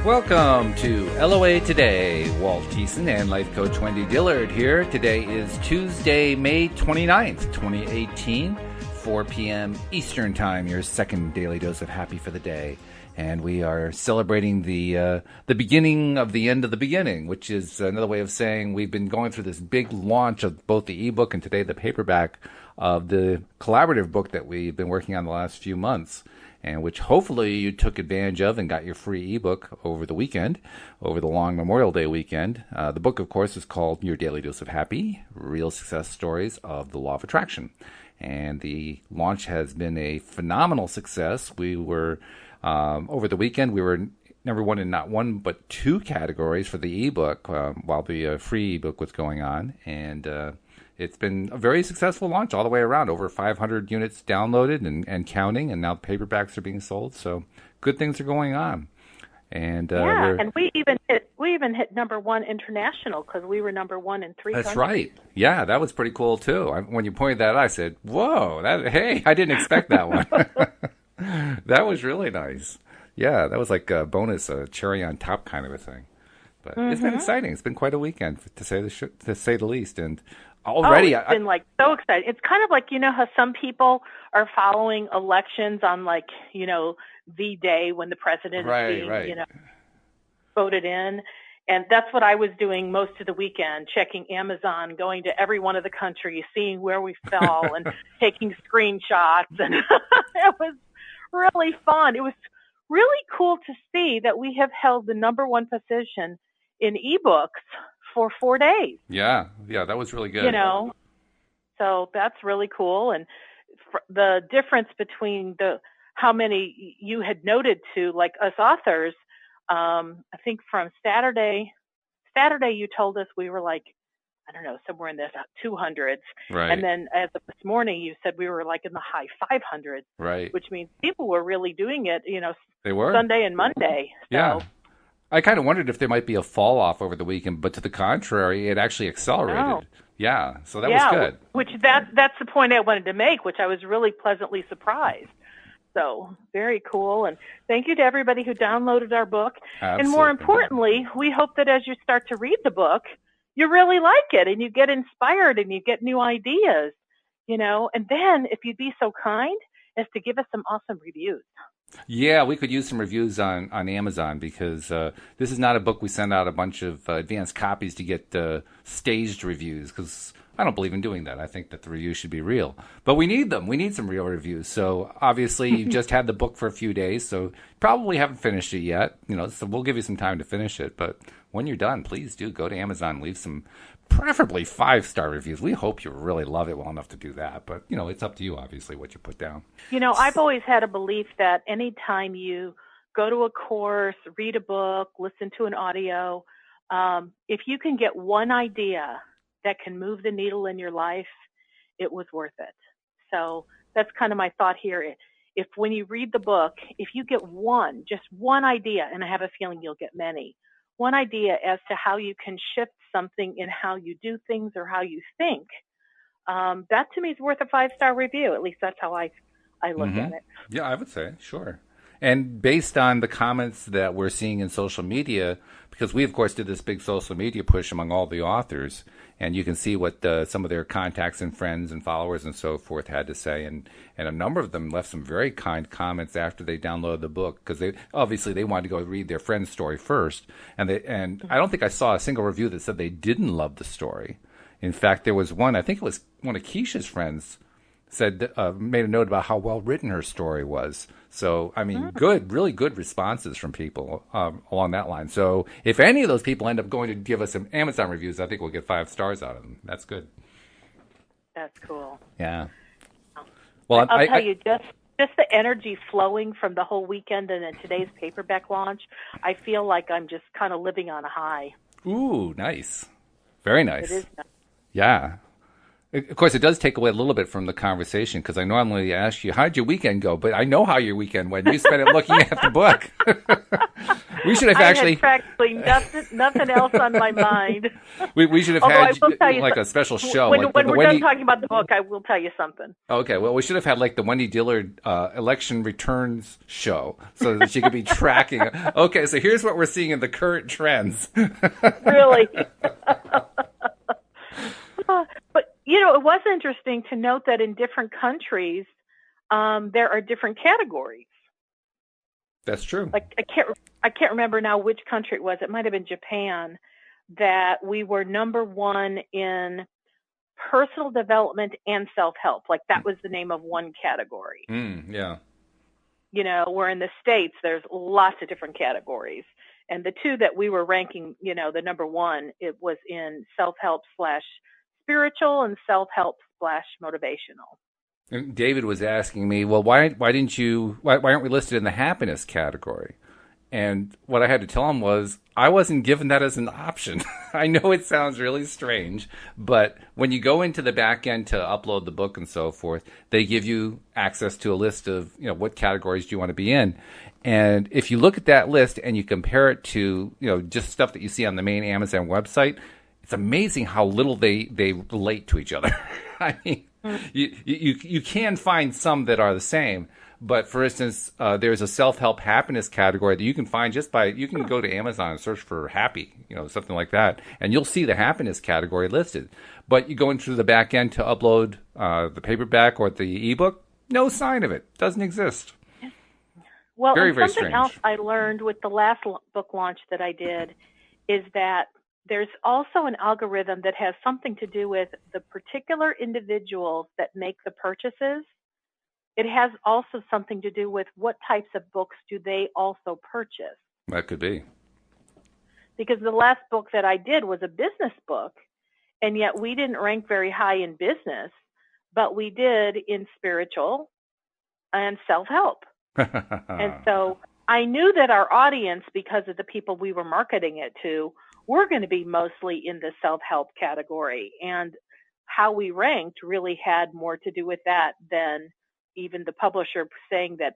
Welcome to LOA Today. Walt Thiessen and life coach Wendy Dillard here. Today is Tuesday, May 29th, 2018, 4 p.m. Eastern Time, your second daily dose of happy for the day. And we are celebrating the beginning of the end of the beginning, which is another way of saying we've been going through this big launch of both the ebook and today the paperback of the collaborative book that we've been working on the last few months, and which hopefully you took advantage of and got your free ebook over the weekend, over the long Memorial Day weekend. The book, of course, is called Your Daily Dose of Happy, Real Success Stories of the Law of Attraction. And the launch has been a phenomenal success. We were, over the weekend, we were number one in not one but two categories for the ebook while the free ebook was going on. And it's been a very successful launch all the way around. Over 500 units downloaded and counting, and now paperbacks are being sold. So good things are going on. And and we even hit number one international because we were number one in three countries. That's right. Yeah, that was pretty cool too. When you pointed that out, I said, "Whoa, hey, I didn't expect that one." That was really nice. Yeah, that was like a bonus, a cherry on top kind of a thing. But It's been exciting. It's been quite a weekend, to say the least. And already, it's been like so exciting. It's kind of like, you know how some people are following elections on the day when the president is being voted in. And that's what I was doing most of the weekend, checking Amazon, going to every one of the countries, seeing where we fell and taking screenshots. And it was really fun. It was really cool to see that we have held the number one position in ebooks for 4 days. Yeah, that was really good. So that's really cool. And the difference between how many you had noted to, like us authors, I think from Saturday you told us we were like, I don't know, somewhere in the 200s. Right. And then as of this morning, you said we were like in the high 500s. Right. Which means people were really doing it, they were. Sunday and Monday. So. Yeah. I kind of wondered if there might be a fall off over the weekend, but to the contrary, it actually accelerated. Oh. Yeah. So that was good. Which that's the point I wanted to make, which I was really pleasantly surprised. So very cool. And thank you to everybody who downloaded our book. Absolutely. And more importantly, we hope that as you start to read the book, you really like it and you get inspired and you get new ideas, and then if you'd be so kind as to give us some awesome reviews. Yeah, we could use some reviews on Amazon because this is not a book we send out a bunch of advanced copies to get staged reviews, because I don't believe in doing that. I think that the reviews should be real. But we need them. We need some real reviews. So obviously you just had the book for a few days, so probably haven't finished it yet. So we'll give you some time to finish it. But when you're done, please do go to Amazon and leave some preferably 5-star reviews. We hope you really love it well enough to do that. But, it's up to you, obviously, what you put down. I've always had a belief that anytime you go to a course, read a book, listen to an audio, if you can get one idea that can move the needle in your life, it was worth it. So that's kind of my thought here. If when you read the book, if you get just one idea, and I have a feeling you'll get many, one idea as to how you can shift something in how you do things or how you think, that to me is worth a 5-star review. At least that's how I look at it. Yeah, I would say, sure. And based on the comments that we're seeing in social media, because we, of course, did this big social media push among all the authors, and you can see what some of their contacts and friends and followers and so forth had to say. And a number of them left some very kind comments after they downloaded the book, because they wanted to go read their friend's story first. And I don't think I saw a single review that said they didn't love the story. In fact, there was one, I think it was one of Keisha's friends, made a note about how well written her story was. So, really good responses from people along that line. So, if any of those people end up going to give us some Amazon reviews, I think we'll get 5 stars out of them. That's good. That's cool. Yeah. Well, I'll tell you, just the energy flowing from the whole weekend and then today's paperback launch, I feel like I'm just kind of living on a high. Ooh, nice. Very nice. It is nice. Yeah. Of course, it does take away a little bit from the conversation because I normally ask you, how'd your weekend go? But I know how your weekend went. You spent it looking at the book. We should have I had practically nothing else on my mind. We should have had like a special show. When we're done talking about the book, I will tell you something. Okay, well, we should have had like the Wendy Dillard election returns show so that she could be tracking. Okay, so here's what we're seeing in the current trends. Really? But, it was interesting to note that in different countries, there are different categories. That's true. Like I can't remember now which country it was. It might have been Japan, that we were number one in personal development and self-help. Like that was the name of one category. Yeah. Where in the States, there's lots of different categories. And the two that we were ranking, the number one, it was in self-help / spiritual and self-help / motivational. And David was asking me, well, why aren't we listed in the happiness category? And what I had to tell him was, I wasn't given that as an option. I know it sounds really strange, but when you go into the back end to upload the book and so forth, they give you access to a list of, what categories do you want to be in. And if you look at that list and you compare it to, just stuff that you see on the main Amazon website, it's amazing how little they relate to each other. I mean, you can find some that are the same. But for instance, there's a self-help happiness category that you can find you can go to Amazon and search for happy, something like that, and you'll see the happiness category listed. But you go into the back end to upload the paperback or the ebook, no sign of it. Doesn't exist. Well, very, very something strange. else I learned with the last book launch that I did is that there's also an algorithm that has something to do with the particular individuals that make the purchases. It has also something to do with what types of books do they also purchase. That could be. Because the last book that I did was a business book, and yet we didn't rank very high in business, but we did in spiritual and self-help. And so I knew that our audience, because of the people we were marketing it to, were going to be mostly in the self-help category. And how we ranked really had more to do with that than even the publisher saying that,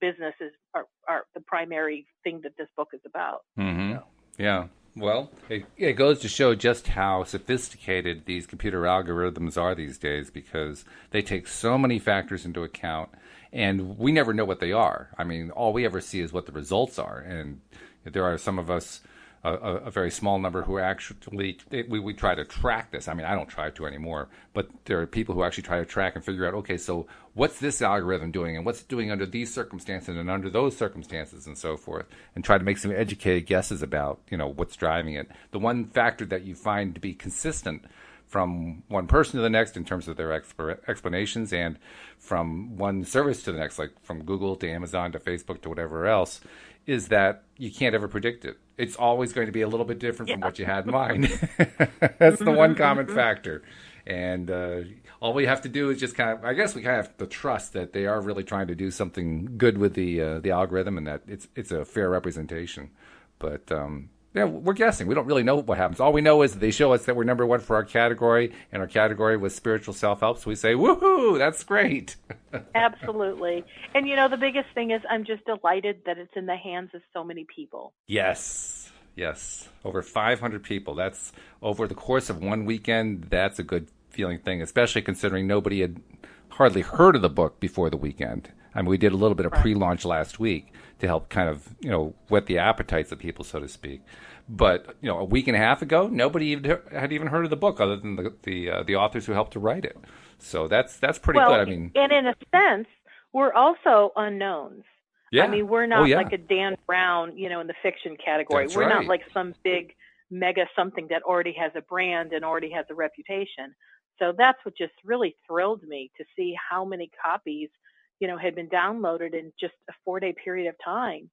businesses are the primary thing that this book is about. Mm-hmm. So. Yeah. Well, it goes to show just how sophisticated these computer algorithms are these days, because they take so many factors into account, and we never know what they are. I mean, all we ever see is what the results are, and there are some of us, a very small number, who actually, we try to track this. I mean, I don't try to anymore, but there are people who actually try to track and figure out, okay, so what's this algorithm doing, and what's it doing under these circumstances and under those circumstances and so forth, and try to make some educated guesses about, what's driving it. The one factor that you find to be consistent from one person to the next in terms of their explanations, and from one service to the next, like from Google to Amazon to Facebook to whatever else, is that you can't ever predict it. It's always going to be a little bit different from what you had in mind. That's the one common factor. And all we have to do is just I guess we kind of have to trust that they are really trying to do something good with the algorithm, and that it's a fair representation. But yeah, we're guessing. We don't really know what happens. All we know is that they show us that we're number one for our category, and our category was spiritual self-help. So we say, woohoo, that's great. Absolutely. And, the biggest thing is I'm just delighted that it's in the hands of so many people. Yes. Over 500 people. That's over the course of one weekend. That's a good feeling thing, especially considering nobody had hardly heard of the book before the weekend. I mean, we did a little bit of pre-launch last week to help kind of, whet the appetites of people, so to speak. But, a week and a half ago, nobody had even heard of the book other than the authors who helped to write it. So that's pretty good. I mean, and in a sense, we're also unknowns. Yeah. I mean, we're not like a Dan Brown, in the fiction category. That's we're right. not like some big mega something that already has a brand and already has a reputation. So that's what just really thrilled me, to see how many copies had been downloaded in just a 4-day period of time.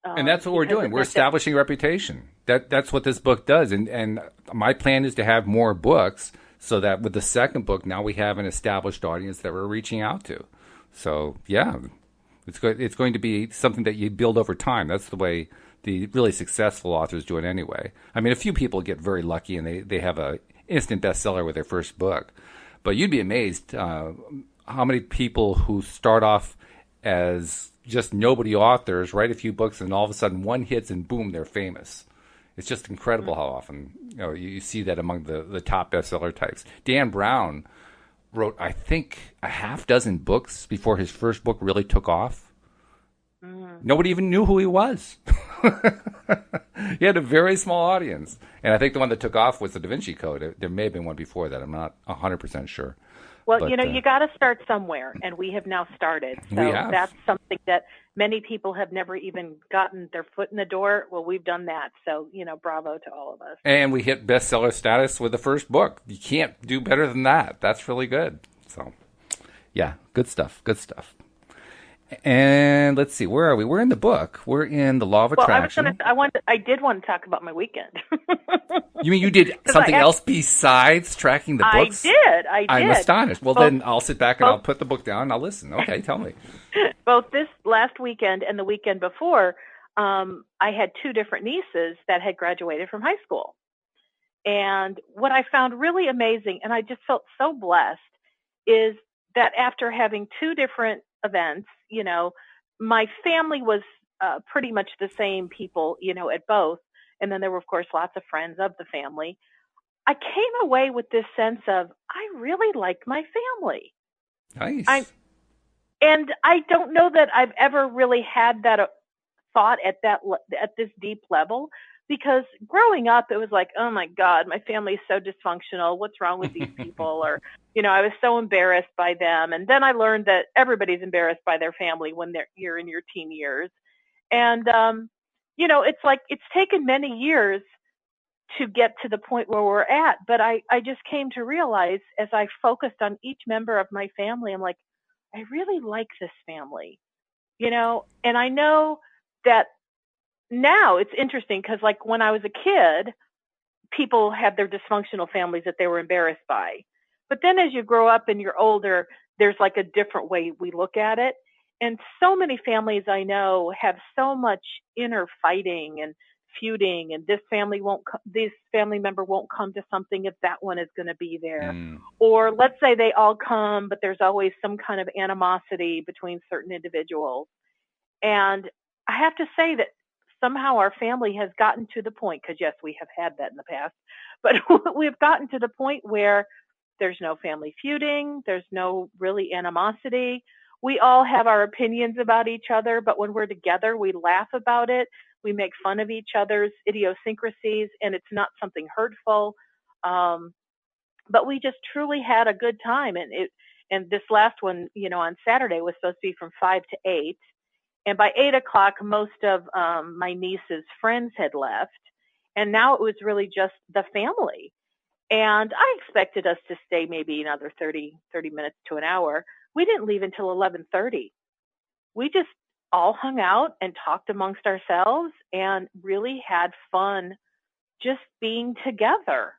And that's what we're doing. We're establishing a reputation. That's what this book does. And my plan is to have more books, so that with the second book, now we have an established audience that we're reaching out to. So, yeah, it's going to be something that you build over time. That's the way the really successful authors do it anyway. I mean, a few people get very lucky, and they have a instant bestseller with their first book. But you'd be amazed how many people who start off as just nobody authors, write a few books, and all of a sudden one hits and boom, they're famous. It's just incredible how often you see that among the top bestseller types. Dan Brown wrote, I think, a half dozen books before his first book really took off. Nobody even knew who he was. He had a very small audience. And I think the one that took off was the Da Vinci Code. There may have been one before that. I'm not 100% sure. Well, but, you got to start somewhere, and we have now started. So that's something that many people have never even gotten their foot in the door. Well, we've done that. So, bravo to all of us. And we hit bestseller status with the first book. You can't do better than that. That's really good. So, yeah, good stuff. Good stuff. And let's see, where are we? We're in the book. We're in the Law of Attraction. I did want to talk about my weekend. You mean you did something else besides tracking the books? I did. I'm astonished. Well, then I'll sit back and I'll put the book down and I'll listen. Okay, tell me. Both this last weekend and the weekend before, I had two different nieces that had graduated from high school. And what I found really amazing, and I just felt so blessed, is that after having two different events, my family was pretty much the same people, at both. And then there were, of course, lots of friends of the family. I came away with this sense of, I really like my family. Nice. And I don't know that I've ever really had that thought at this deep level, because growing up, it was like, oh my God, my family is so dysfunctional. What's wrong with these people? Or, I was so embarrassed by them. And then I learned that everybody's embarrassed by their family when you're in your teen years. And, it's like, it's taken many years to get to the point where we're at. But I just came to realize, as I focused on each member of my family, I'm like, I really like this family, and I know that now it's interesting because, like, when I was a kid, people had their dysfunctional families that they were embarrassed by. But then as you grow up and you're older, there's like a different way we look at it. And so many families I know have so much inner fighting and feuding, and this family member won't come to something if that one is going to be there. Or let's say they all come, but there's always some kind of animosity between certain individuals. And I have to say that somehow our family has gotten to the point, because yes, we have had that in the past, but we've gotten to the point where there's no family feuding. There's no really animosity. We all have our opinions about each other, but when we're together, we laugh about it. We make fun of each other's idiosyncrasies, and it's not something hurtful. But we just truly had a good time. And this last one, on Saturday was supposed to be from 5 to 8. And by 8 o'clock, most of my niece's friends had left. And now it was really just the family. And I expected us to stay maybe another 30 minutes to an hour. We didn't leave until 11:30. We just all hung out and talked amongst ourselves and really had fun just being together.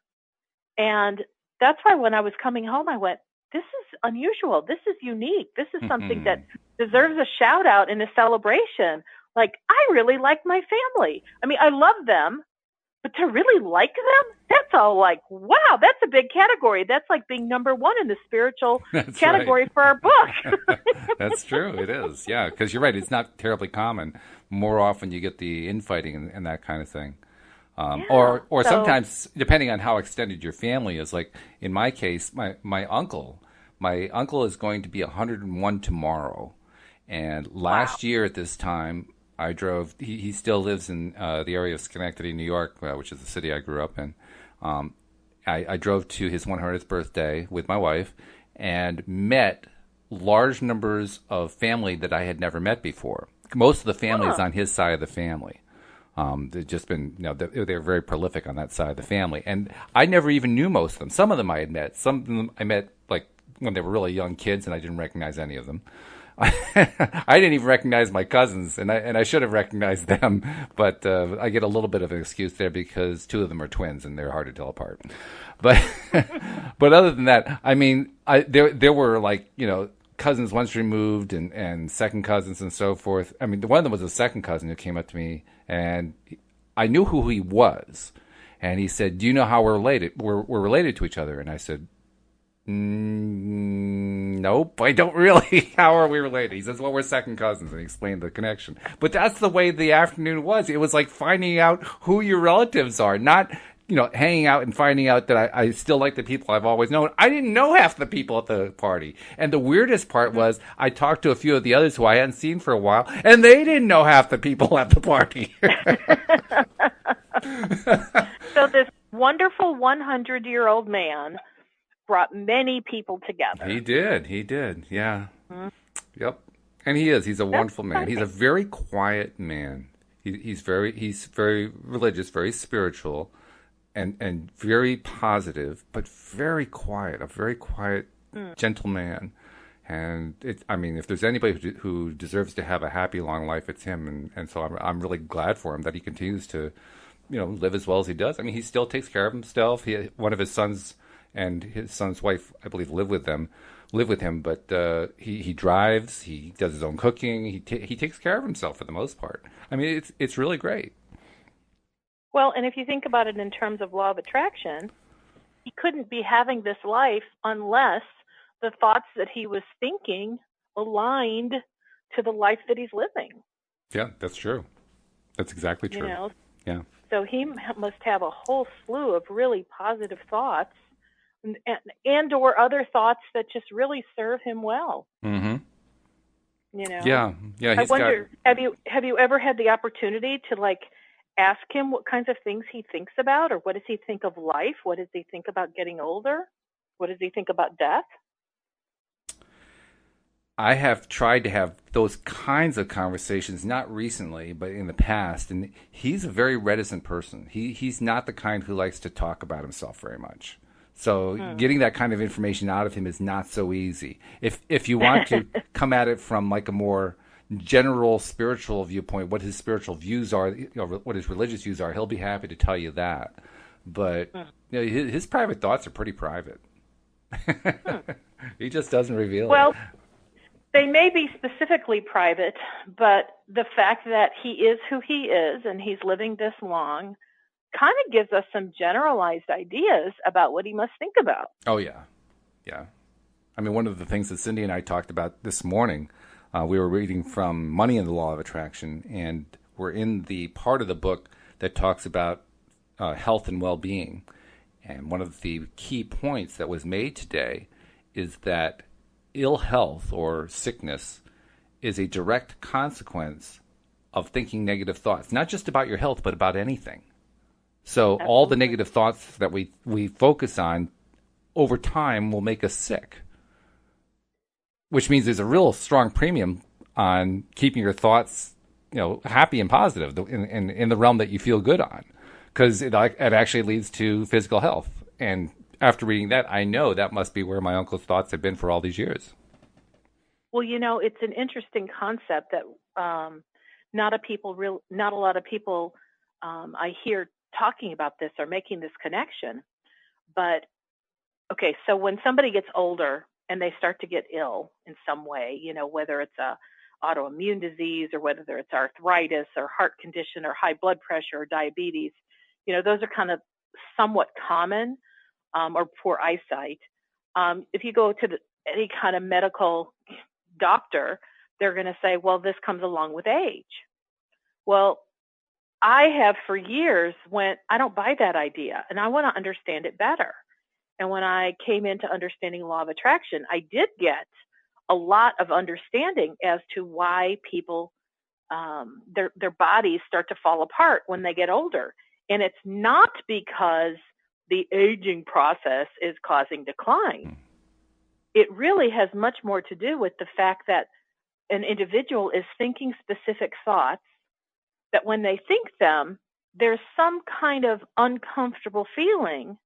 And that's why when I was coming home, I went, this is unusual. This is unique. This is something that deserves a shout out and a celebration. Like, I really like my family. I mean, I love them, but to really like them, that's all like, wow, that's a big category. That's like being number one in the spiritual category for our book. That's true. It is. Yeah, because you're right. It's not terribly common. More often you get the infighting and that kind of thing. Or sometimes, depending on how extended your family is, like in my case, my uncle is going to be 101 tomorrow. And last year at this time, I drove, he still lives in the area of Schenectady, New York, which is the city I grew up in. I drove to his 100th birthday with my wife and met large numbers of family that I had never met before. Most of the family is on his side of the family. They've just been, they're very prolific on that side of the family. And I never even knew most of them. Some of them I had met. Some of them I met like when they were really young kids, and I didn't recognize any of them. I didn't even recognize my cousins, and I should have recognized them. But I get a little bit of an excuse there because two of them are twins, and they're hard to tell apart. But but other than that, I mean, there were like, cousins once removed and second cousins and so forth. I mean, one of them was a second cousin who came up to me, and I knew who he was. And he said, "Do you know how we're related? We're related to each other." And I said, "Nope, I don't really." "How are we related?" He says, "Well, we're second cousins," and he explained the connection. But that's the way the afternoon was. It was like finding out who your relatives are, not, hanging out and finding out that I still like the people I've always known. I didn't know half the people at the party. And the weirdest part was I talked to a few of the others who I hadn't seen for a while, and they didn't know half the people at the party. So this wonderful 100-year-old man brought many people together. He did. Yeah. Mm-hmm. Yep. And he's a wonderful man. He's a very quiet man. He's very religious, very spiritual, and very positive, but very quiet, a very quiet, gentle man. And if there's anybody who deserves to have a happy, long life, it's him. And so I'm really glad for him that he continues to, live as well as he does. I mean, he still takes care of himself. One of his sons and his son's wife, I believe, live with him, but he drives, he does his own cooking, he takes care of himself for the most part. I mean, it's really great. Well, and if you think about it in terms of law of attraction, he couldn't be having this life unless the thoughts that he was thinking aligned to the life that he's living. Yeah, that's true. That's exactly true. Yeah. So he must have a whole slew of really positive thoughts and or other thoughts that just really serve him well. Mm-hmm. Yeah. I wonder, have you ever had the opportunity to ask him what kinds of things he thinks about, or what does he think of life? What does he think about getting older? What does he think about death? I have tried to have those kinds of conversations, not recently, but in the past. And he's a very reticent person. He's not the kind who likes to talk about himself very much. So getting that kind of information out of him is not so easy. If you want to come at it from a more general spiritual viewpoint, what his spiritual views are, what his religious views are, he'll be happy to tell you that. But his private thoughts are pretty private. He just doesn't reveal it. Well, they may be specifically private, but the fact that he is who he is and he's living this long kind of gives us some generalized ideas about what he must think about. Oh, yeah. Yeah. I mean, one of the things that Cindy and I talked about this morning, we were reading from Money and the Law of Attraction, and we're in the part of the book that talks about health and well-being. And one of the key points that was made today is that ill health or sickness is a direct consequence of thinking negative thoughts, not just about your health, but about anything. So Absolutely. All the negative thoughts that we focus on over time will make us sick, which means there's a real strong premium on keeping your thoughts, happy and positive in the realm that you feel good on, because it actually leads to physical health. And after reading that, I know that must be where my uncle's thoughts have been for all these years. Well, it's an interesting concept that not a lot of people I hear talking about this or making this connection. But okay, so when somebody gets older and they start to get ill in some way, whether it's a autoimmune disease or whether it's arthritis or heart condition or high blood pressure or diabetes, those are kind of somewhat common, or poor eyesight. If you go to any kind of medical doctor, they're going to say, well, this comes along with age. Well, I have for years I don't buy that idea, and I want to understand it better. And when I came into understanding law of attraction, I did get a lot of understanding as to why people, their bodies start to fall apart when they get older. And it's not because the aging process is causing decline. It really has much more to do with the fact that an individual is thinking specific thoughts that when they think them, there's some kind of uncomfortable feeling,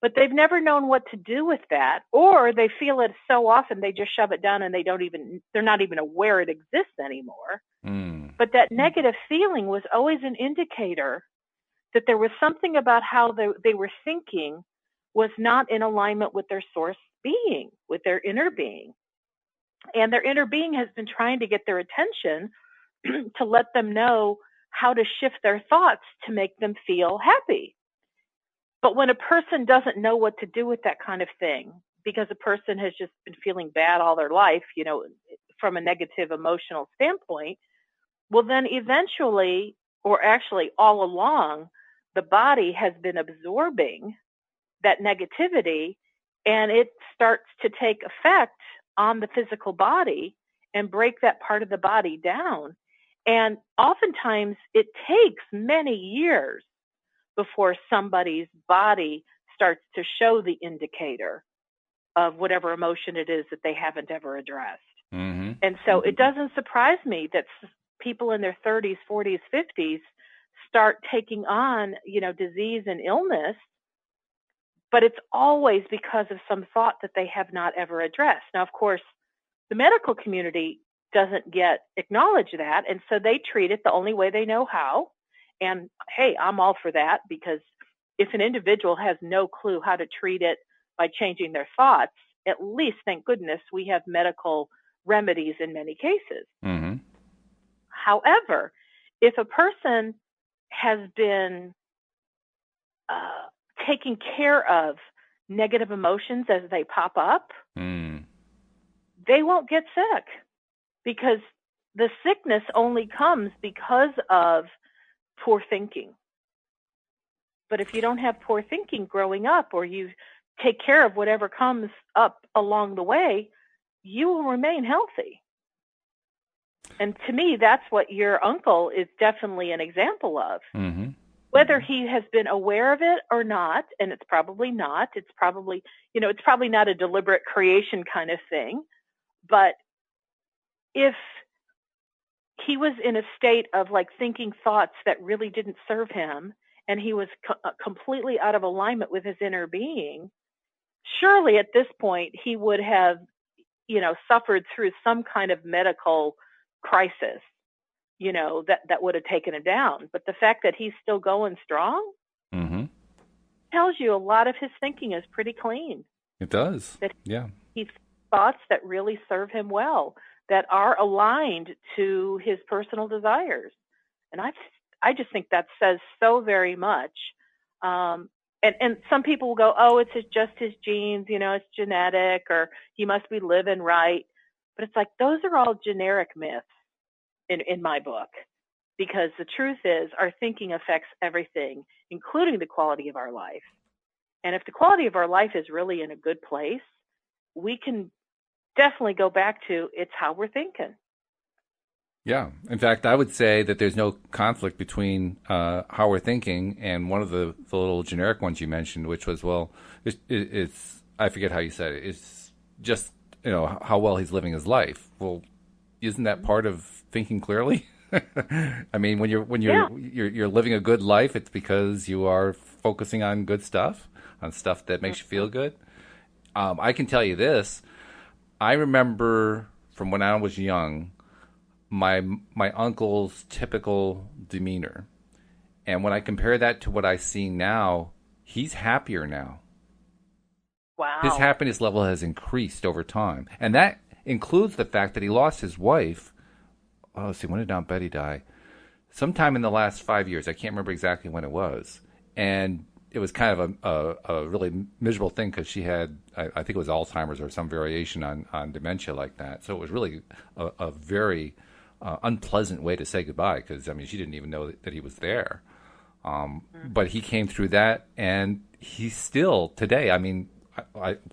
but they've never known what to do with that, or they feel it so often they just shove it down and they're not even aware it exists anymore. But that negative feeling was always an indicator that there was something about how they were thinking was not in alignment with their source being, with their inner being. And their inner being has been trying to get their attention to let them know how to shift their thoughts to make them feel happy. But when a person doesn't know what to do with that kind of thing, because a person has just been feeling bad all their life, from a negative emotional standpoint, well, then eventually, or actually all along, the body has been absorbing that negativity, and it starts to take effect on the physical body and break that part of the body down. And oftentimes it takes many years before somebody's body starts to show the indicator of whatever emotion it is that they haven't ever addressed. Mm-hmm. And so it doesn't surprise me that people in their 30s, 40s, 50s start taking on, disease and illness, but it's always because of some thought that they have not ever addressed. Now, of course, the medical community doesn't acknowledge that, and so they treat it the only way they know how. And hey, I'm all for that, because if an individual has no clue how to treat it by changing their thoughts, at least, thank goodness, we have medical remedies in many cases. Mm-hmm. However, if a person has been taking care of negative emotions as they pop up, they won't get sick, because the sickness only comes because of poor thinking. But if you don't have poor thinking growing up, or you take care of whatever comes up along the way, you will remain healthy. And to me, that's what your uncle is definitely an example of. Mm-hmm. Whether he has been aware of it or not, and it's probably not, it's probably not a deliberate creation kind of thing. But if he was in a state of thinking thoughts that really didn't serve him, and he was completely out of alignment with his inner being, surely at this point he would have, suffered through some kind of medical crisis, that would have taken him down. But the fact that he's still going strong Mm-hmm. tells you a lot of his thinking is pretty clean. It does. That Yeah. he's thoughts that really serve him well, that are aligned to his personal desires. And I just think that says so very much. And some people will go, oh, it's just his genes, it's genetic, or he must be living right. But it's like, those are all generic myths in my book, because the truth is our thinking affects everything, including the quality of our life. And if the quality of our life is really in a good place, we can definitely go back to it's how we're thinking. Yeah. In fact, I would say that there's no conflict between how we're thinking and one of the little generic ones you mentioned, which was, it's I forget how you said it. It's just, how well he's living his life. Well, isn't that part of thinking clearly? I mean, when you're living a good life, it's because you are focusing on good stuff, on stuff that makes you feel good. I can tell you this. I remember from when I was young, my uncle's typical demeanor. And when I compare that to what I see now, he's happier now. Wow. His happiness level has increased over time. And that includes the fact that he lost his wife. Oh, let's see, when did Aunt Betty die? Sometime in the last 5 years. I can't remember exactly when it was. And it was kind of a really miserable thing, because she had, I think it was Alzheimer's or some variation on dementia like that. So it was really a very unpleasant way to say goodbye, because, I mean, she didn't even know that he was there. But he came through that, and he's still, today, I mean,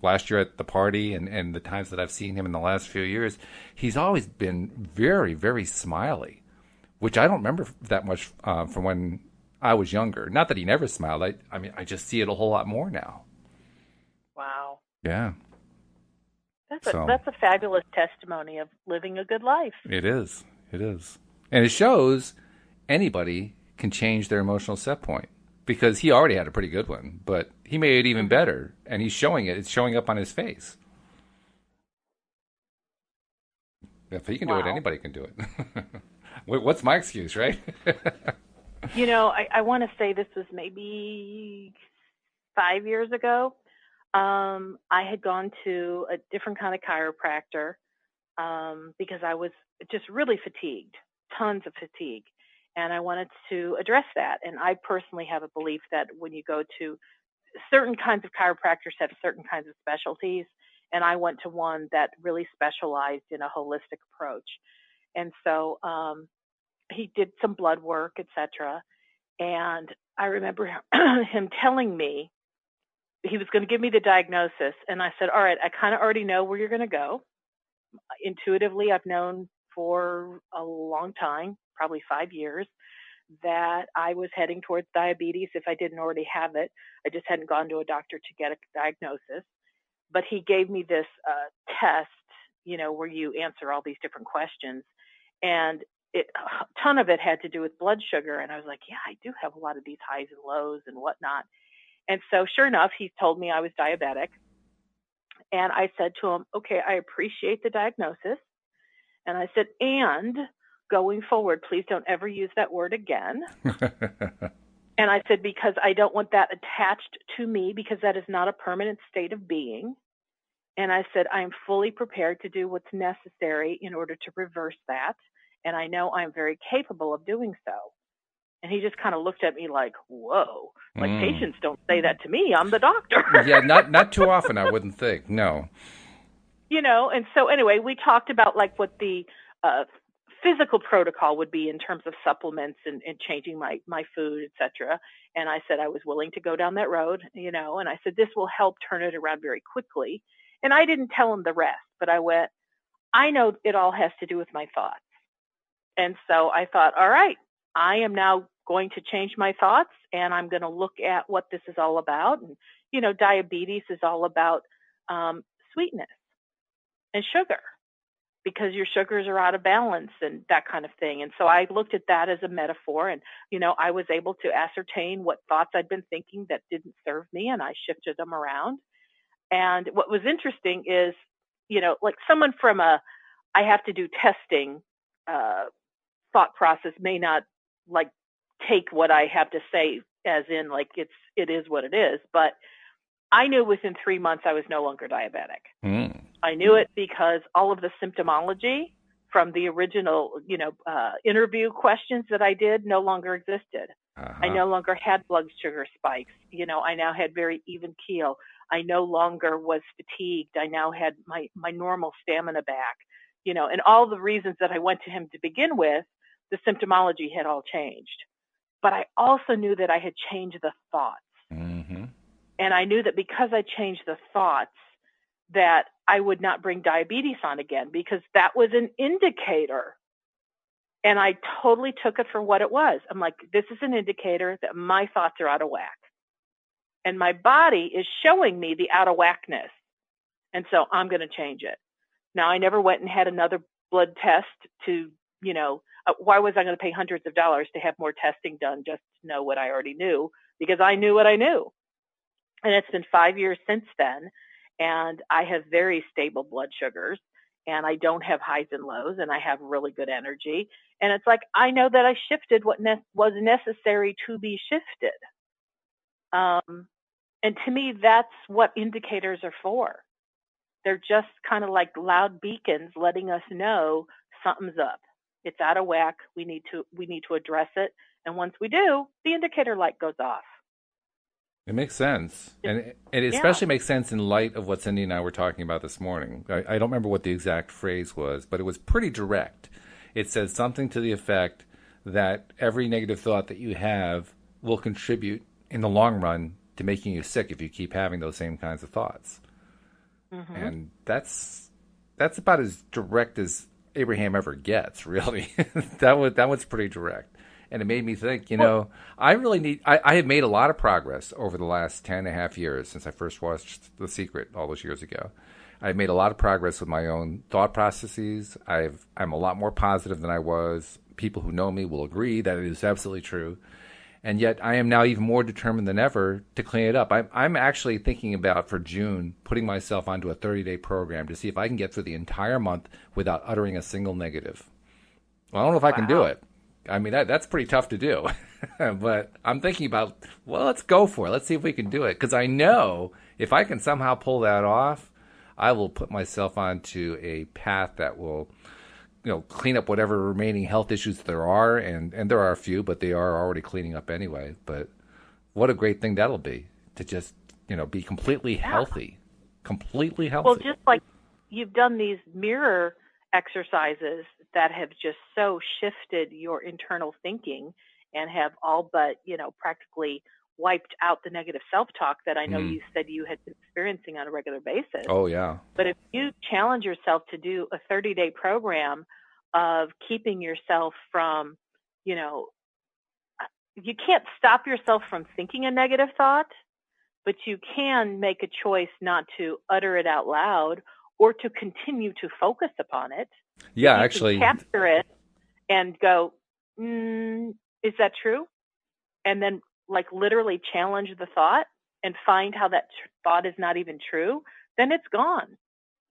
last year at the party and the times that I've seen him in the last few years, he's always been very, very smiley, which I don't remember that much from when I was younger. Not that he never smiled. I mean, I just see it a whole lot more now. Wow. Yeah. That's a fabulous testimony of living a good life. It is. It is. And it shows anybody can change their emotional set point, because he already had a pretty good one, but he made it even better, and he's showing it. It's showing up on his face. If he can do it, anybody can do it. What's my excuse, right? I want to say this was maybe 5 years ago. I had gone to a different kind of chiropractor because I was just really fatigued, tons of fatigue. And I wanted to address that. And I personally have a belief that when you go to certain kinds of chiropractors have certain kinds of specialties, and I went to one that really specialized in a holistic approach. And so he did some blood work, etc. And I remember him telling me he was going to give me the diagnosis. And I said, all right, I kind of already know where you're going to go. Intuitively, I've known for a long time, probably 5 years, that I was heading towards diabetes if I didn't already have it. I just hadn't gone to a doctor to get a diagnosis. But he gave me this test, where you answer all these different questions. And a ton of it had to do with blood sugar. And I was like, yeah, I do have a lot of these highs and lows and whatnot. And so sure enough, he told me I was diabetic. And I said to him, okay, I appreciate the diagnosis. And I said, and going forward, please don't ever use that word again. And I said, because I don't want that attached to me, because that is not a permanent state of being. And I said, I am fully prepared to do what's necessary in order to reverse that. And I know I'm very capable of doing so. And he just kind of looked at me like, whoa, like patients don't say that to me. I'm the doctor. Yeah, not too often, I wouldn't think. No. And so anyway, we talked about like what the physical protocol would be in terms of supplements and changing my food, et cetera. And I said I was willing to go down that road, and I said, this will help turn it around very quickly. And I didn't tell him the rest, but I went, I know it all has to do with my thoughts. And so I thought, all right, I am now going to change my thoughts, and I'm going to look at what this is all about. And, diabetes is all about sweetness and sugar, because your sugars are out of balance and that kind of thing. And so I looked at that as a metaphor, and, I was able to ascertain what thoughts I'd been thinking that didn't serve me, and I shifted them around. And what was interesting is, like someone from I have to do testing thought process may not like take what I have to say as in like it is what it is. But I knew within 3 months I was no longer diabetic. I knew it because all of the symptomology from the original, interview questions that I did no longer existed. I no longer had blood sugar spikes. I now had very even keel. I no longer was fatigued. I now had my normal stamina back, and all the reasons that I went to him to begin with, the symptomology had all changed. But I also knew that I had changed the thoughts. Mm-hmm. And I knew that because I changed the thoughts, that I would not bring diabetes on again, because that was an indicator. And I totally took it for what it was. I'm like, this is an indicator that my thoughts are out of whack. And my body is showing me the out of whackness. And so I'm going to change it. Now, I never went and had another blood test to, why was I going to pay hundreds of dollars to have more testing done just to know what I already knew? Because I knew what I knew. And it's been 5 years since then. And I have very stable blood sugars, and I don't have highs and lows, and I have really good energy. And it's like, I know that I shifted what was necessary to be shifted. And to me, that's what indicators are for. They're just kind of like loud beacons letting us know something's up. It's out of whack. We need to address it. And once we do, the indicator light goes off. It makes sense. And it especially makes sense in light of what Cindy and I were talking about this morning. I don't remember what the exact phrase was, but it was pretty direct. It says something to the effect that every negative thought that you have will contribute in the long run to making you sick if you keep having those same kinds of thoughts. Mm-hmm. And that's about as direct as Abraham ever gets, really. that was pretty direct. And it made me think, I have made a lot of progress over the last 10 and a half years since I first watched The Secret all those years ago. I've made a lot of progress with my own thought processes. I'm a lot more positive than I was. People who know me will agree that it is absolutely true. And yet I am now even more determined than ever to clean it up. I'm actually thinking about, for June, putting myself onto a 30-day program to see if I can get through the entire month without uttering a single negative. Well, I don't know if I can do it. I mean, that's pretty tough to do. But I'm thinking about, well, let's go for it. Let's see if we can do it. Because I know if I can somehow pull that off, I will put myself onto a path that will, clean up whatever remaining health issues there are. And there are a few, but they are already cleaning up anyway. But what a great thing that'll be, to just be completely healthy, completely healthy. Well, just like you've done these mirror exercises that have just so shifted your internal thinking and have all but, practically wiped out the negative self-talk that I know you said you had been experiencing on a regular basis. Oh, yeah. But if you challenge yourself to do a 30-day program of keeping yourself from, you can't stop yourself from thinking a negative thought, but you can make a choice not to utter it out loud or to continue to focus upon it. Yeah, you actually. Can capture it and go, is that true? And then literally challenge the thought and find how that thought is not even true, then it's gone.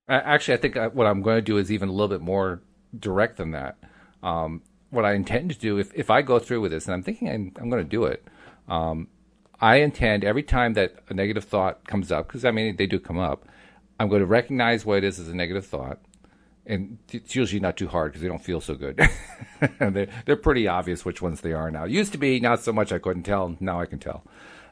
Actually, I think what I'm going to do is even a little bit more direct than that. What I intend to do, if I go through with this, and I'm thinking I'm going to do it, I intend every time that a negative thought comes up, because they do come up, I'm going to recognize what it is as a negative thought. And it's usually not too hard because they don't feel so good. They're pretty obvious which ones they are now. It used to be not so much I couldn't tell. Now I can tell.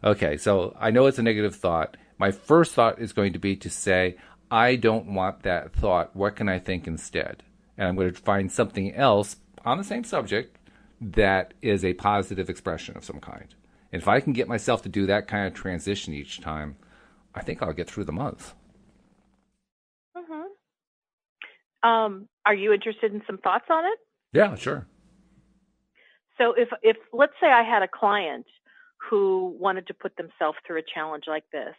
Okay, so I know it's a negative thought. My first thought is going to be to say, I don't want that thought. What can I think instead? And I'm going to find something else on the same subject that is a positive expression of some kind. And if I can get myself to do that kind of transition each time, I think I'll get through the month. Are you interested in some thoughts on it? Yeah, sure. So if let's say I had a client who wanted to put themselves through a challenge like this,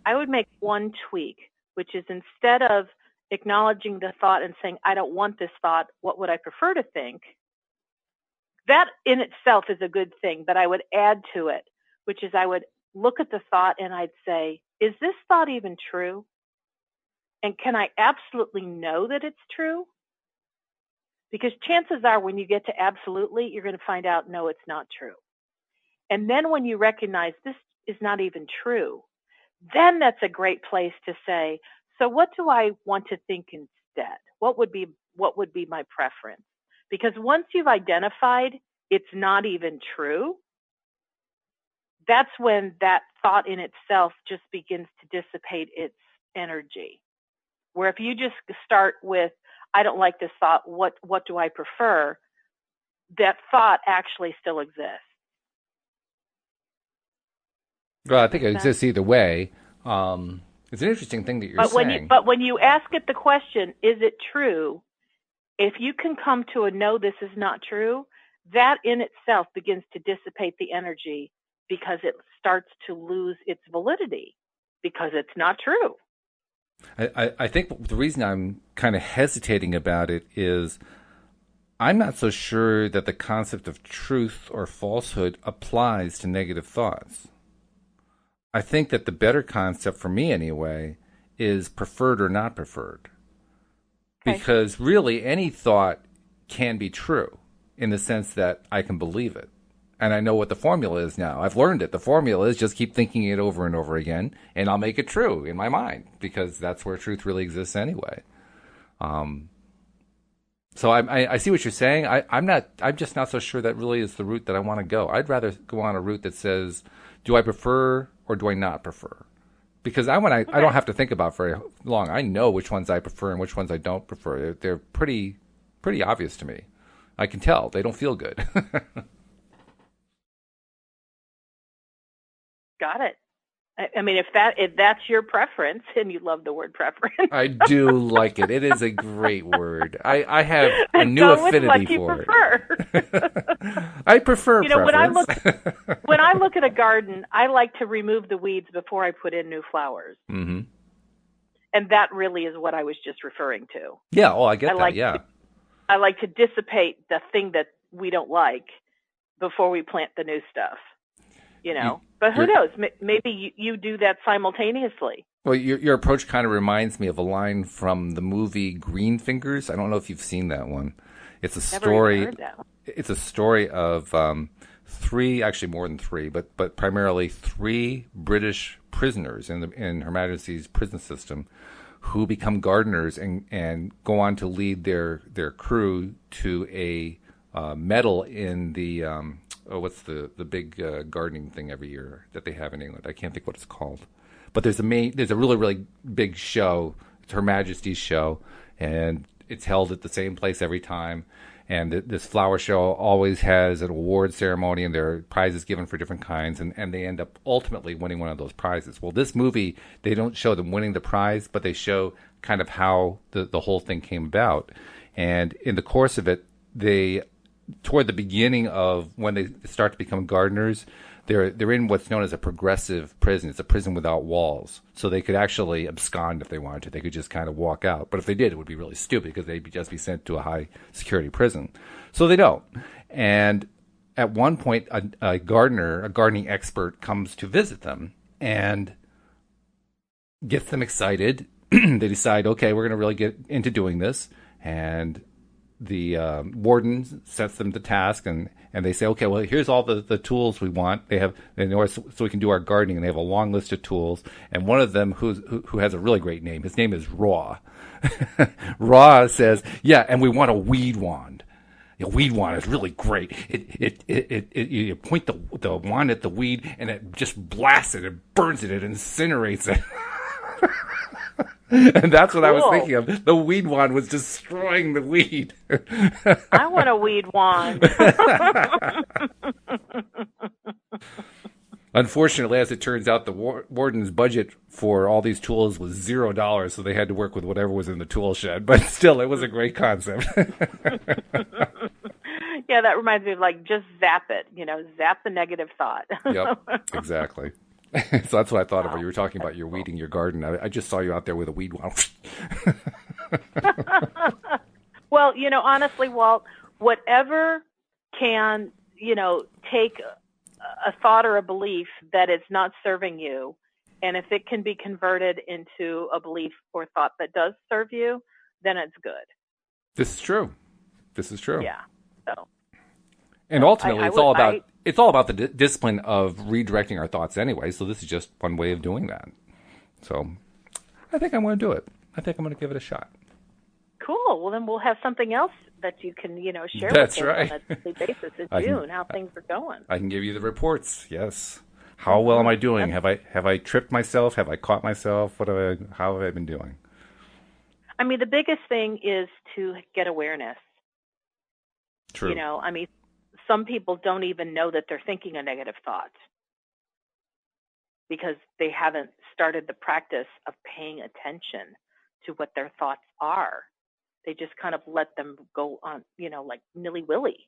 I would make one tweak, which is instead of acknowledging the thought and saying, I don't want this thought, what would I prefer to think? That in itself is a good thing, but I would add to it, which is I would look at the thought and I'd say, is this thought even true? And can I absolutely know that it's true? Because chances are when you get to absolutely, you're going to find out, no, it's not true. And then when you recognize this is not even true, then that's a great place to say, so what do I want to think instead? What would be my preference? Because once you've identified it's not even true, that's when that thought in itself just begins to dissipate its energy. Where if you just start with, I don't like this thought, what do I prefer? That thought actually still exists. Well, I think it exists either way. It's an interesting thing that you're saying. But when you ask it the question, is it true? If you can come to a no, this is not true, that in itself begins to dissipate the energy because it starts to lose its validity because it's not true. I think the reason I'm kind of hesitating about it is I'm not so sure that the concept of truth or falsehood applies to negative thoughts. I think that the better concept for me anyway is preferred or not preferred. Okay. Because really any thought can be true in the sense that I can believe it. And I know what the formula is now. I've learned it. The formula is just keep thinking it over and over again, and I'll make it true in my mind because that's where truth really exists anyway. So I see what you're saying. I'm just not so sure that really is the route that I want to go. I'd rather go on a route that says, do I prefer or do I not prefer? Because I don't have to think about very long. I know which ones I prefer and which ones I don't prefer. They're pretty obvious to me. I can tell. They don't feel good. Got it. I mean, if that's your preference, and you love the word preference. I do like it. It is a great word. I have a new affinity for it. I prefer preference. When I look at a garden, I like to remove the weeds before I put in new flowers. Mm-hmm. And that really is what I was just referring to. Yeah, I get that, yeah. I like to dissipate the thing that we don't like before we plant the new stuff. But who knows? Maybe you do that simultaneously. Well, your approach kind of reminds me of a line from the movie Green Fingers. I don't know if you've seen that one. It's a story. Never heard that one. It's a story of three, actually more than three, but primarily three British prisoners in Her Majesty's prison system who become gardeners and go on to lead their crew to a medal in the what's the big gardening thing every year that they have in England? I can't think what it's called. But there's a really, really big show. It's Her Majesty's show, and it's held at the same place every time. And this flower show always has an award ceremony, and there are prizes given for different kinds, and they end up ultimately winning one of those prizes. Well, this movie, they don't show them winning the prize, but they show kind of how the whole thing came about. And in the course of it, toward the beginning of when they start to become gardeners, they're in what's known as a progressive prison. It's a prison without walls. So they could actually abscond if they wanted to. They could just kind of walk out. But if they did, it would be really stupid because they'd just be sent to a high security prison. So they don't. And at one point, a gardening expert comes to visit them and gets them excited. They decide, okay, we're going to really get into doing this. And the warden sets them to task, and they say, okay, well, here's all the tools we want. They have in order so we can do our gardening, and they have a long list of tools. And one of them, who has a really great name, his name is Raw. Raw says, yeah, and we want a weed wand. A weed wand is really great. You point the wand at the weed, and it just blasts it, it burns it, it incinerates it. And that's what I was thinking of. The weed wand was destroying the weed. I want a weed wand. Unfortunately, as it turns out, the warden's budget for all these tools was $0, so they had to work with whatever was in the tool shed. But still, it was a great concept. Yeah, that reminds me of just zap it, zap the negative thought. Yep, exactly. So that's what I thought of when you were talking about your weeding your garden. I just saw you out there with a weed wand. Well, honestly, Walt, whatever can, take a thought or a belief that is not serving you, and if it can be converted into a belief or thought that does serve you, then it's good. This is true. Yeah. So. And ultimately, it's all about the discipline of redirecting our thoughts anyway. So this is just one way of doing that. So I think I'm going to do it. I think I'm going to give it a shot. Cool. Well, then we'll have something us that you can, share That's with right. us on a daily basis in June, how things are going. I can give you the reports. Yes. How well am I doing? Have I tripped myself? Have I caught myself? How have I been doing? I mean, the biggest thing is to get awareness. True. Some people don't even know that they're thinking a negative thought because they haven't started the practice of paying attention to what their thoughts are. They just kind of let them go on, like nilly-willy.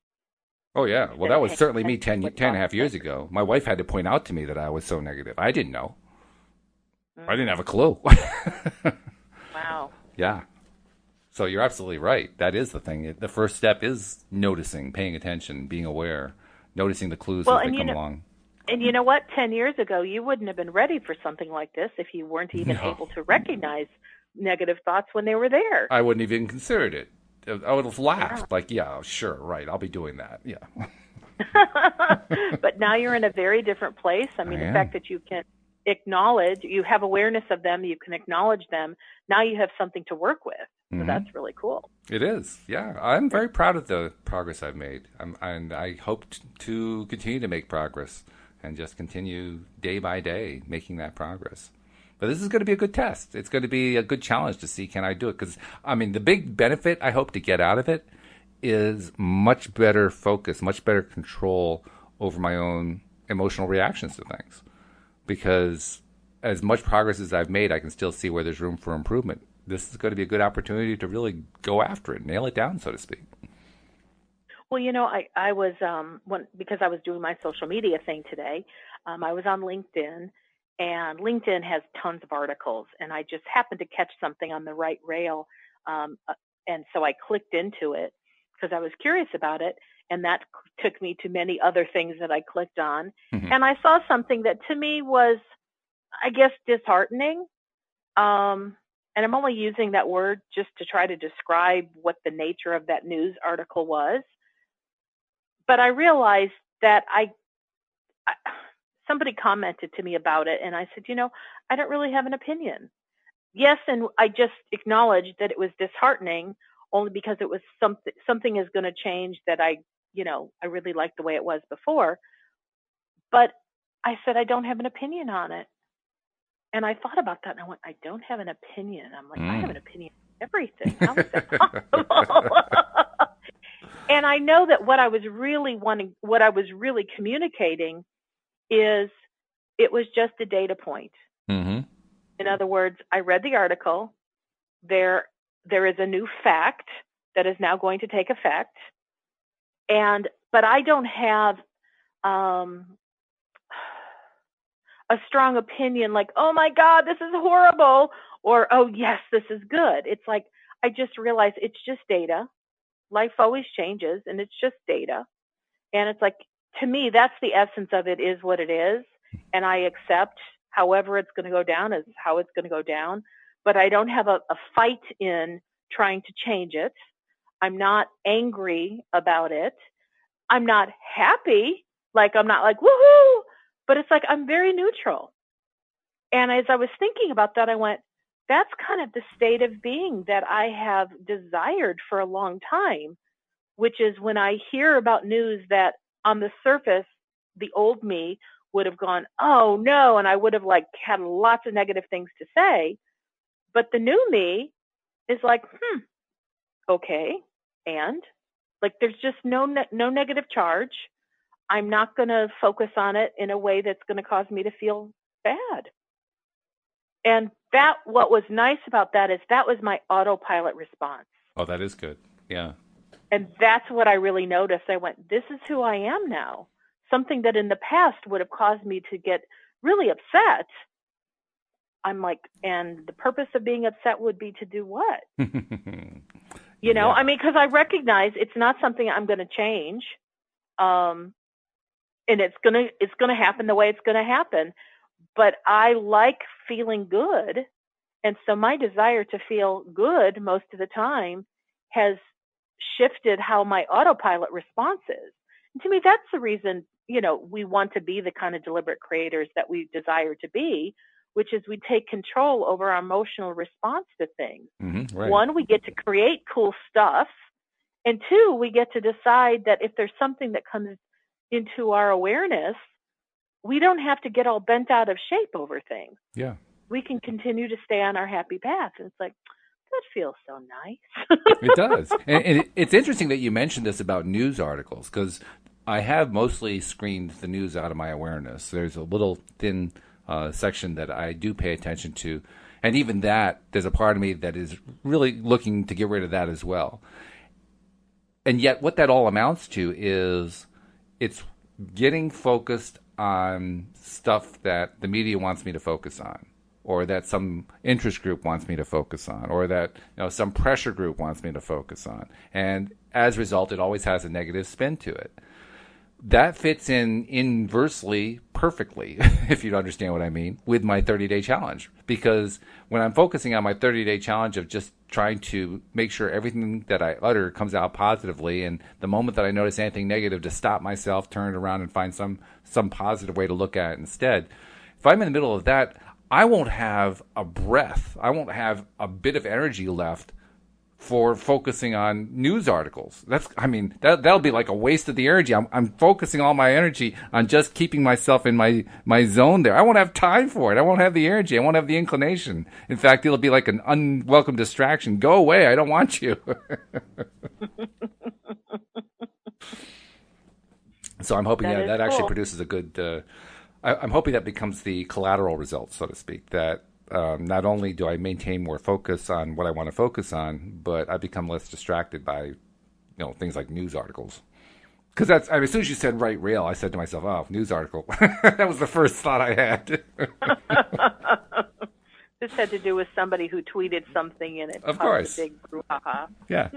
Oh, yeah. Well, that was certainly me 10 and a half years ago. My wife had to point out to me that I was so negative. I didn't know. I didn't have a clue. Wow. Yeah. So you're absolutely right. That is the thing. The first step is noticing, paying attention, being aware, noticing the clues as they come along. And you know what? 10 years ago, you wouldn't have been ready for something like this if you weren't even able to recognize negative thoughts when they were there. I wouldn't even considered it. I would have laughed sure, right, I'll be doing that. Yeah. But now you're in a very different place. The fact that you can acknowledge, you have awareness of them, you can acknowledge them, now you have something to work with. So that's really cool. It is, yeah. I'm very proud of the progress I've made, and I hope to continue to make progress and just continue day by day making that progress. But this is going to be a good test. It's going to be a good challenge to see, can I do it? Because, the big benefit I hope to get out of it is much better focus, much better control over my own emotional reactions to things. Because as much progress as I've made, I can still see where there's room for improvement. This is going to be a good opportunity to really go after it, nail it down, so to speak. Well, I was, because I was doing my social media thing today, I was on LinkedIn, and LinkedIn has tons of articles, and I just happened to catch something on the right rail, and so I clicked into it because I was curious about it, and that took me to many other things that I clicked on, and I saw something that to me was, I guess, disheartening. And I'm only using that word just to try to describe what the nature of that news article was. But I realized that somebody commented to me about it, and I said, I don't really have an opinion. Yes, and I just acknowledged that it was disheartening only because it was something is going to change that I, I really like the way it was before. But I said, I don't have an opinion on it. And I thought about that and I went, I don't have an opinion. I'm like, I have an opinion on everything. How is that possible? And I know that what I was really communicating is it was just a data point. Mm-hmm. In other words, I read the article. There is a new fact that is now going to take effect. But I don't have a strong opinion like, oh my God, this is horrible, or, oh yes, this is good. It's like, I just realized it's just data. Life always changes and it's just data. And it's like, to me, that's the essence of it, is what it is. And I accept however it's going to go down is how it's going to go down. But I don't have a fight in trying to change it. I'm not angry about it. I'm not happy. Like, I'm not like, woohoo, but it's like, I'm very neutral. And as I was thinking about that, I went, that's kind of the state of being that I have desired for a long time, which is when I hear about news that on the surface, the old me would have gone, oh no, and I would have like had lots of negative things to say. But the new me is like, okay. And like, there's just no negative charge. I'm not going to focus on it in a way that's going to cause me to feel bad. And what was nice about that is that was my autopilot response. Oh, that is good. Yeah. And that's what I really noticed. I went, this is who I am now. Something that in the past would have caused me to get really upset. I'm like, and the purpose of being upset would be to do what? Yeah. I mean, because I recognize it's not something I'm going to change. And it's going to happen the way it's going to happen. But I like feeling good. And so my desire to feel good most of the time has shifted how my autopilot response is. And to me, that's the reason, we want to be the kind of deliberate creators that we desire to be, which is we take control over our emotional response to things. Mm-hmm, right. One, we get to create cool stuff. And two, we get to decide that if there's something that comes into our awareness, we don't have to get all bent out of shape over things. Yeah. We can continue to stay on our happy path. And it's like, that feels so nice. It does. And it's interesting that you mentioned this about news articles, because I have mostly screened the news out of my awareness. There's a little thin section that I do pay attention to. And even that, there's a part of me that is really looking to get rid of that as well. And yet what that all amounts to is it's getting focused on stuff that the media wants me to focus on, or that some interest group wants me to focus on, or that some pressure group wants me to focus on. And as a result, it always has a negative spin to it. That fits in inversely perfectly, if you understand what I mean, with my 30-day challenge. Because when I'm focusing on my 30-day challenge of just trying to make sure everything that I utter comes out positively, and the moment that I notice anything negative, to stop myself, turn it around, and find some positive way to look at it instead. If I'm in the middle of that, I won't have a breath. I won't have a bit of energy left for focusing on news articles. That'll be like a waste of the energy. I'm focusing all my energy on just keeping myself in my zone there. I won't have time for it. I won't have the energy. I won't have the inclination. In fact, it'll be like an unwelcome distraction. Go away. I don't want you. So I'm hoping that actually cool. produces a good, I'm hoping that becomes the collateral result, so to speak, that not only do I maintain more focus on what I want to focus on, but I become less distracted by, things like news articles. Because as soon as you said right rail, I said to myself, "Oh, news article." That was the first thought I had. This had to do with somebody who tweeted something in it. Of course. A big brouhaha. Yeah,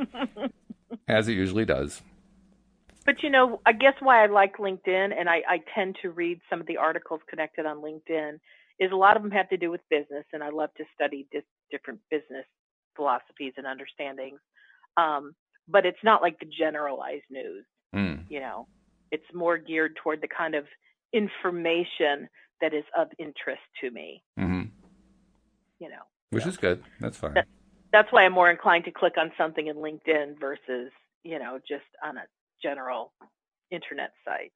as it usually does. But I guess why I like LinkedIn, and I tend to read some of the articles connected on LinkedIn, is a lot of them have to do with business, and I love to study different business philosophies and understandings. But it's not like the generalized news. It's more geared toward the kind of information that is of interest to me. Mm-hmm. Which is good. That's fine. That's why I'm more inclined to click on something in LinkedIn versus, just on a general internet site.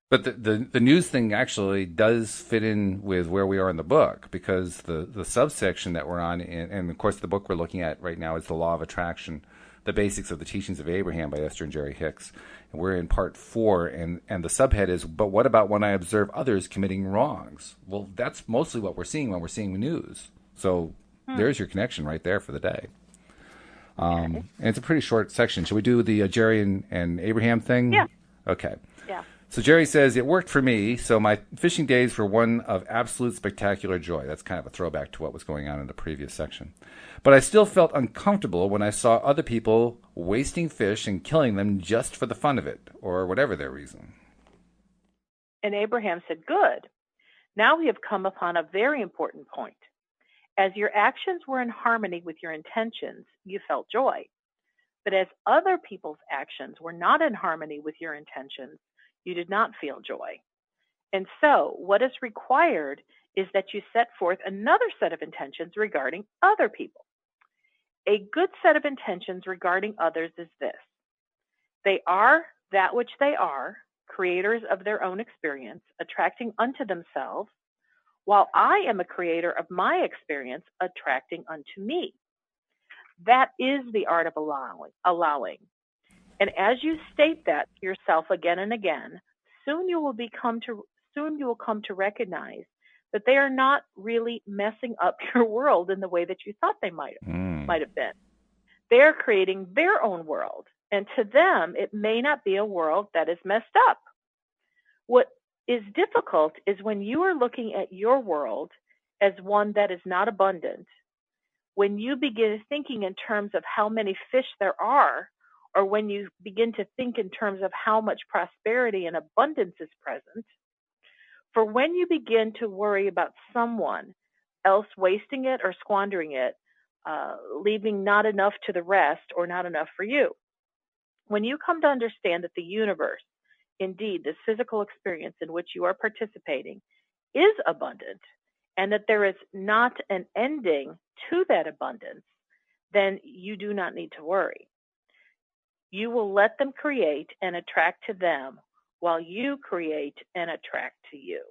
But the news thing actually does fit in with where we are in the book, because the subsection that we're on, and of course the book we're looking at right now is The Law of Attraction, The Basics of the Teachings of Abraham by Esther and Jerry Hicks. And we're in part 4, and the subhead is, but what about when I observe others committing wrongs? Well, that's mostly what we're seeing when we're seeing the news. So there's your connection right there for the day. And it's a pretty short section. Should we do the Jerry and Abraham thing? Yeah. Okay. Yeah. So Jerry says, it worked for me, so my fishing days were one of absolute spectacular joy. That's kind of a throwback to what was going on in the previous section. But I still felt uncomfortable when I saw other people wasting fish and killing them just for the fun of it, or whatever their reason. And Abraham said, good. Now we have come upon a very important point. As your actions were in harmony with your intentions, you felt joy. But as other people's actions were not in harmony with your intentions, you did not feel joy. And so what is required is that you set forth another set of intentions regarding other people. A good set of intentions regarding others is this. They are that which they are, creators of their own experience, attracting unto themselves, while I am a creator of my experience, attracting unto me. That is the art of allowing. And as you state that to yourself again and again, soon you will come to recognize that they are not really messing up your world in the way that you thought they might have been. They are creating their own world, and to them, it may not be a world that is messed up. What is difficult is when you are looking at your world as one that is not abundant, when you begin thinking in terms of how many fish there are, or when you begin to think in terms of how much prosperity and abundance is present, for when you begin to worry about someone else wasting it or squandering it, leaving not enough to the rest or not enough for you, when you come to understand that the universe, indeed, this physical experience in which you are participating, is abundant, and that there is not an ending to that abundance, then you do not need to worry. You will let them create and attract to them while you create and attract to you.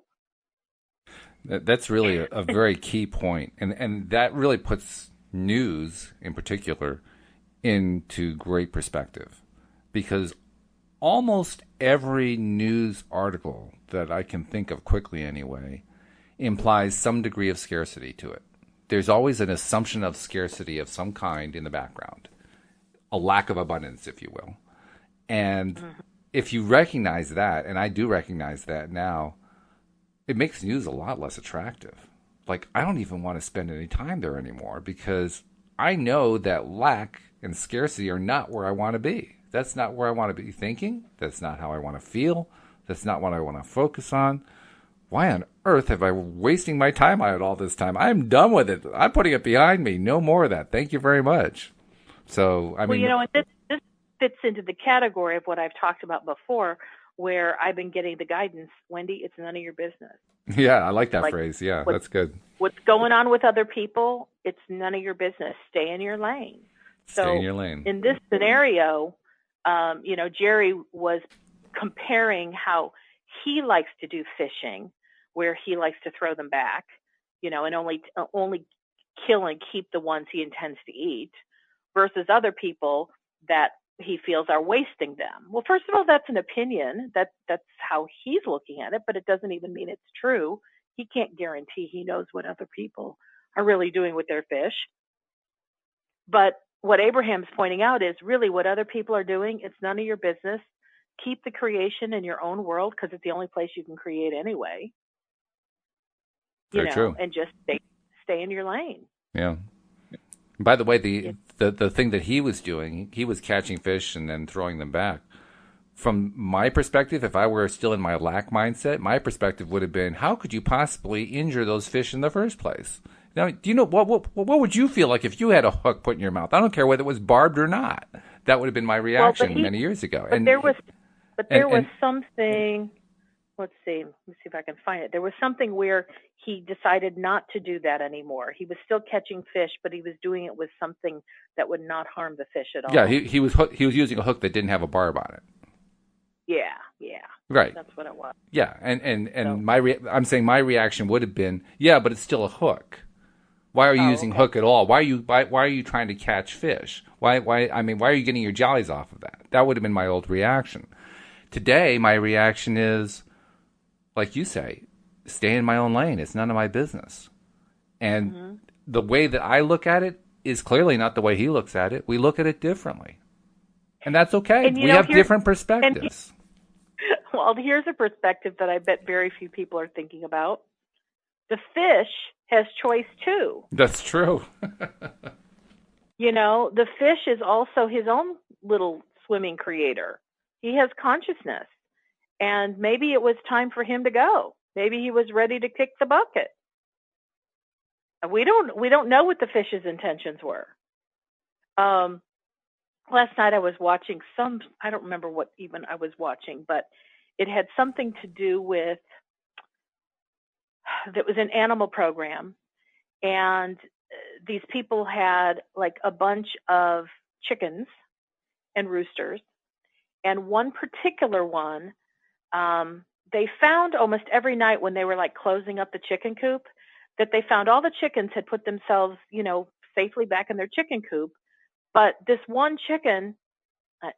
That's really a very key point. And that really puts news in particular into great perspective, because almost every news article that I can think of quickly anyway implies some degree of scarcity to it. There's always an assumption of scarcity of some kind in the background. A lack of abundance, if you will. And if you recognize that, and I do recognize that now, it makes news a lot less attractive. Like, I don't even want to spend any time there anymore, because I know that lack and scarcity are not where I want to be. That's not where I want to be thinking. That's not how I want to feel. That's not what I want to focus on. Why on earth have I wasting my time on it all this time? I'm done with it. I'm putting it behind me. No more of that. Thank you very much. So, I mean, and this fits into the category of what I've talked about before, where I've been getting the guidance, Wendy, it's none of your business. Yeah, I like that phrase. Yeah, that's good. What's going on with other people, it's none of your business. Stay in your lane. Stay in your lane. In this scenario, Jerry was comparing how he likes to do fishing, where he likes to throw them back, and only kill and keep the ones he intends to eat, versus other people that he feels are wasting them. Well, first of all, that's an opinion. That's how he's looking at it, but it doesn't even mean it's true. He can't guarantee he knows what other people are really doing with their fish. But what Abraham's pointing out is really what other people are doing, it's none of your business. Keep the creation in your own world, because it's the only place you can create anyway. Very true. And just stay in your lane. Yeah. By the way, the thing that he was doing, he was catching fish and then throwing them back. From my perspective, if I were still in my lack mindset, my perspective would have been, how could you possibly injure those fish in the first place? Now, do you know what would you feel like if you had a hook put in your mouth? I don't care whether it was barbed or not. That would have been my reaction many years ago. There was something. Let's see if I can find it. There was something where he decided not to do that anymore. He was still catching fish, but he was doing it with something that would not harm the fish at all. Yeah, he was using a hook that didn't have a barb on it. Yeah. Right. That's what it was. Yeah, and So. I'm saying my reaction would have been, yeah, but it's still a hook. Why are you Oh, using okay. hook at all? Why are you trying to catch fish? I mean, why are you getting your jollies off of that? That would have been my old reaction. Today, my reaction is, like you say, stay in my own lane. It's none of my business. And Mm-hmm. the way that I look at it is clearly not the way he looks at it. We look at it differently. And that's okay. And We have different and perspectives. well, here's a perspective that I bet very few people are thinking about. The fish has choice too. That's true. The fish is also his own little swimming creator. He has consciousness. And maybe it was time for him to go. Maybe he was ready to kick the bucket. We don't know what the fish's intentions were. Last night I was watching I don't remember what even I was watching, but it had something to do with, that was an animal program, and these people had like a bunch of chickens and roosters, and one particular one, they found almost every night when they were like closing up the chicken coop, that they found all the chickens had put themselves, safely back in their chicken coop. But this one chicken,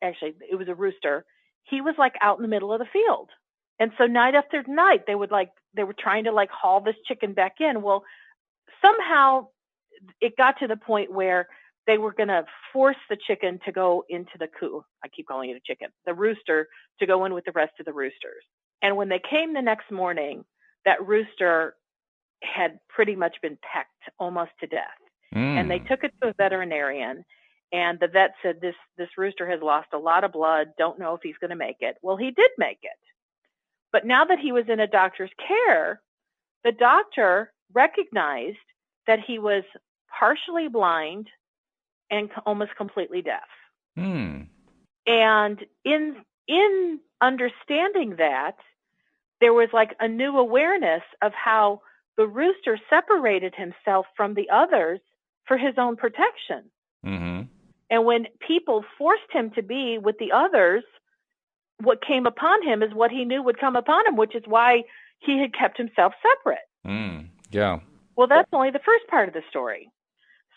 actually, it was a rooster, he was like out in the middle of the field. And so night after night, they were trying to like haul this chicken back in. Well, somehow it got to the point where they were going to force the chicken to go into the coop. I keep calling it a chicken, the rooster, to go in with the rest of the roosters. And when they came the next morning, that rooster had pretty much been pecked almost to death. And they took it to a veterinarian, and the vet said, this rooster has lost a lot of blood, don't know if he's going to make it. Well, he did make it. But now that he was in a doctor's care, the doctor recognized that he was partially blind and almost completely deaf. And in understanding that, there was like a new awareness of how the rooster separated himself from the others for his own protection. Mm-hmm. And when people forced him to be with the others, what came upon him is what he knew would come upon him, which is why he had kept himself separate. Yeah. Well, that's only the first part of the story.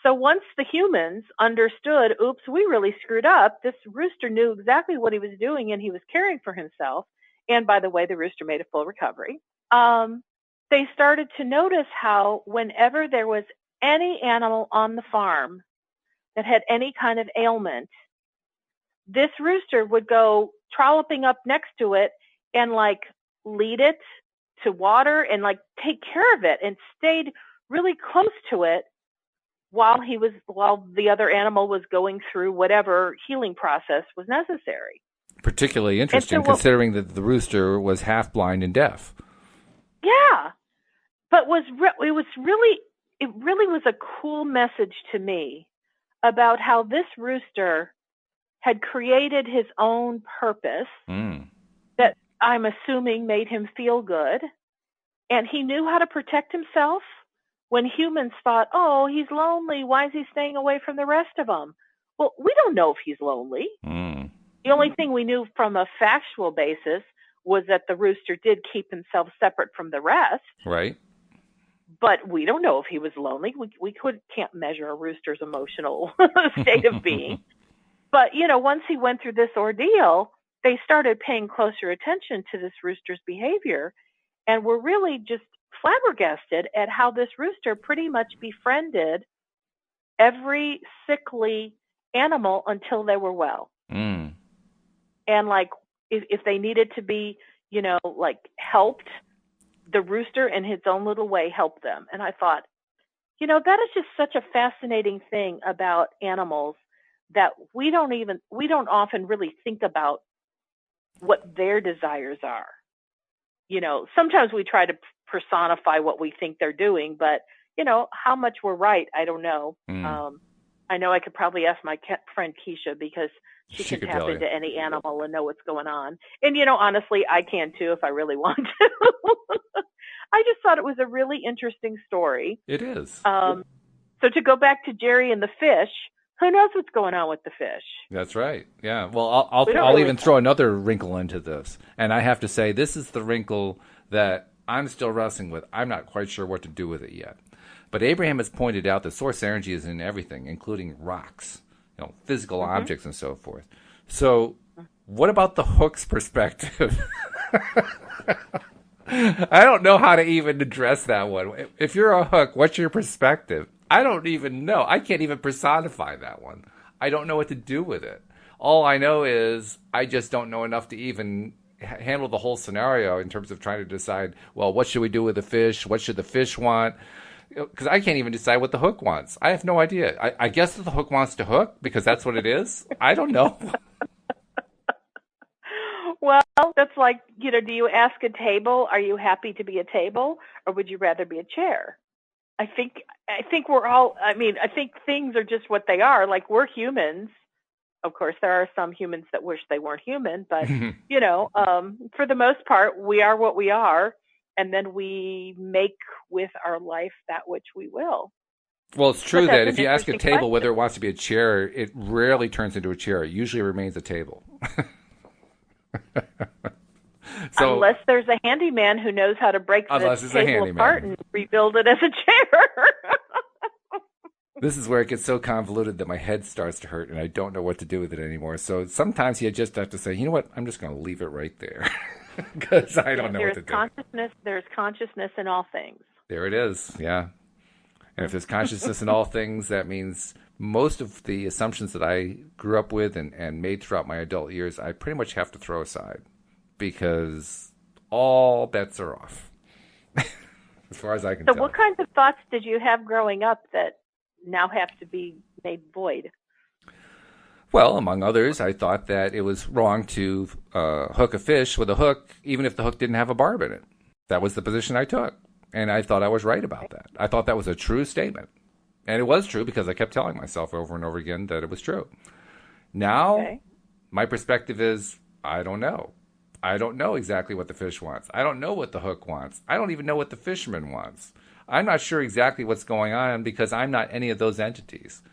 So once the humans understood, oops, we really screwed up, this rooster knew exactly what he was doing, and he was caring for himself. And by the way, the rooster made a full recovery. They started to notice how whenever there was any animal on the farm that had any kind of ailment, this rooster would go trolloping up next to it and like lead it to water and like take care of it, and stayed really close to it while the other animal was going through whatever healing process was necessary. Particularly interesting, considering that the rooster was half blind and deaf. Yeah, but it really was a cool message to me about how this rooster had created his own purpose that I'm assuming made him feel good, and he knew how to protect himself when humans thought, oh, he's lonely, why is he staying away from the rest of them? Well, we don't know if he's lonely. The only thing we knew from a factual basis was that the rooster did keep himself separate from the rest. Right. But we don't know if he was lonely. We can't measure a rooster's emotional state of being. But, once he went through this ordeal, they started paying closer attention to this rooster's behavior, and were really just flabbergasted at how this rooster pretty much befriended every sickly animal until they were well. And like, if they needed to be, like helped, the rooster in his own little way helped them. And I thought, that is just such a fascinating thing about animals, that we don't often really think about what their desires are. Sometimes we try to personify what we think they're doing, but how much we're right, I don't know. I know I could probably ask my friend Keisha, because she can tap into any animal and know what's going on. And, honestly, I can too if I really want to. I just thought it was a really interesting story. It is. So to go back to Jerry and the fish, who knows what's going on with the fish? That's right. Yeah. Well, I'll really even throw another wrinkle into this, and I have to say this is the wrinkle that I'm still wrestling with. I'm not quite sure what to do with it yet. But Abraham has pointed out that source energy is in everything, including rocks, physical objects and so forth. So, what about the hook's perspective? I don't know how to even address that one. If you're a hook, what's your perspective? I don't even know. I can't even personify that one. I don't know what to do with it. All I know is I just don't know enough to even handle the whole scenario in terms of trying to decide, well, what should we do with the fish? What should the fish want? Because I can't even decide what the hook wants. I have no idea. I guess that the hook wants to hook because that's what it is. I don't know. Well, that's like, do you ask a table, are you happy to be a table, or would you rather be a chair? I think we're all, I think things are just what they are. Like, we're humans. Of course, there are some humans that wish they weren't human, but, for the most part, we are what we are, and then we make with our life that which we will. Well, it's true that if you ask a table whether it wants to be a chair, it rarely turns into a chair. It usually remains a table. So, unless there's a handyman who knows how to break the table apart and rebuild it as a chair. This is where it gets so convoluted that my head starts to hurt and I don't know what to do with it anymore. So sometimes you just have to say, you know what, I'm just going to leave it right there because I don't know what to do. There's consciousness in all things. There it is, yeah. And if there's consciousness in all things, that means most of the assumptions that I grew up with and made throughout my adult years, I pretty much have to throw aside because all bets are off, as far as I can tell. So what kinds of thoughts did you have growing up that now have to be made void? Well, among others, I thought that it was wrong to hook a fish with a hook, even if the hook didn't have a barb in it. That was the position I took, and I thought I was right about that. I thought that was a true statement. And it was true because I kept telling myself over and over again that it was true. Now, my perspective is, I don't know. I don't know exactly what the fish wants. I don't know what the hook wants. I don't even know what the fisherman wants. I'm not sure exactly what's going on because I'm not any of those entities.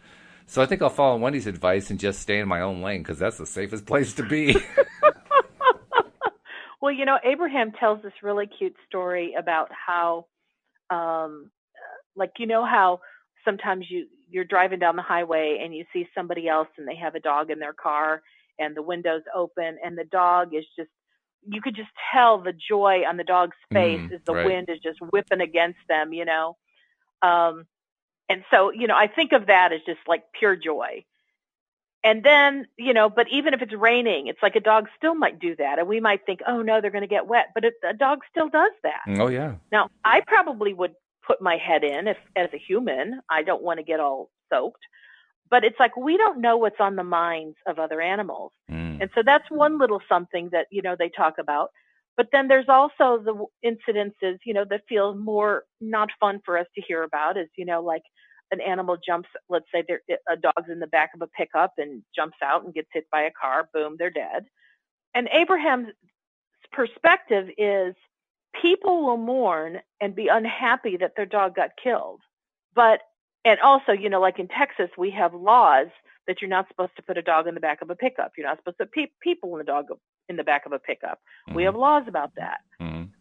So I think I'll follow Wendy's advice and just stay in my own lane because that's the safest place to be. Well, Abraham tells this really cute story about how, how sometimes you're driving down the highway and you see somebody else and they have a dog in their car and the window's open and the dog is just, you could just tell the joy on the dog's face as the wind is just whipping against them, and so, I think of that as just like pure joy. And then, but even if it's raining, it's like a dog still might do that. And we might think, oh no, they're going to get wet, but a dog still does that. Oh yeah. Now I probably would put my head in if, as a human, I don't want to get all soaked, but it's like, we don't know what's on the minds of other animals. And so that's one little something that, they talk about. But then there's also the incidences, that feel more not fun for us to hear about is, like an animal jumps, let's say a dog's in the back of a pickup and jumps out and gets hit by a car, boom, they're dead. And Abraham's perspective is people will mourn and be unhappy that their dog got killed. And also, like in Texas, we have laws that you're not supposed to put a dog in the back of a pickup. You're not supposed to put people in the back of a pickup. We have laws about that.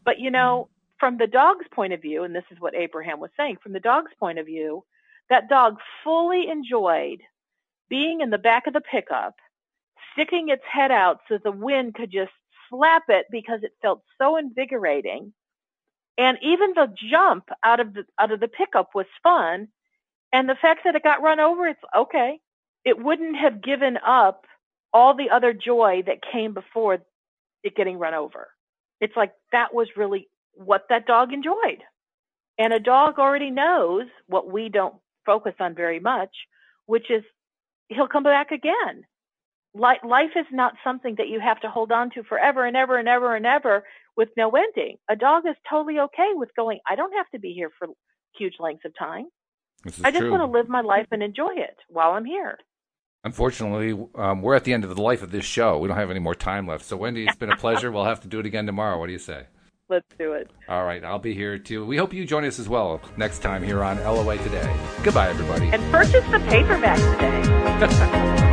But, from the dog's point of view, and this is what Abraham was saying, from the dog's point of view, that dog fully enjoyed being in the back of the pickup, sticking its head out so the wind could just slap it because it felt so invigorating. And even the jump out of the pickup was fun. And the fact that it got run over, it's okay. It wouldn't have given up all the other joy that came before it getting run over. It's like that was really what that dog enjoyed. And a dog already knows what we don't focus on very much, which is he'll come back again. Life is not something that you have to hold on to forever and ever and ever and ever with no ending. A dog is totally okay with going, I don't have to be here for huge lengths of time. I just want to live my life and enjoy it while I'm here. Unfortunately, we're at the end of the life of this show. We don't have any more time left. So, Wendy, it's been a pleasure. We'll have to do it again tomorrow. What do you say? Let's do it. All right, I'll be here too. We hope you join us as well next time here on LOA Today. Goodbye, everybody. And purchase the paperback today.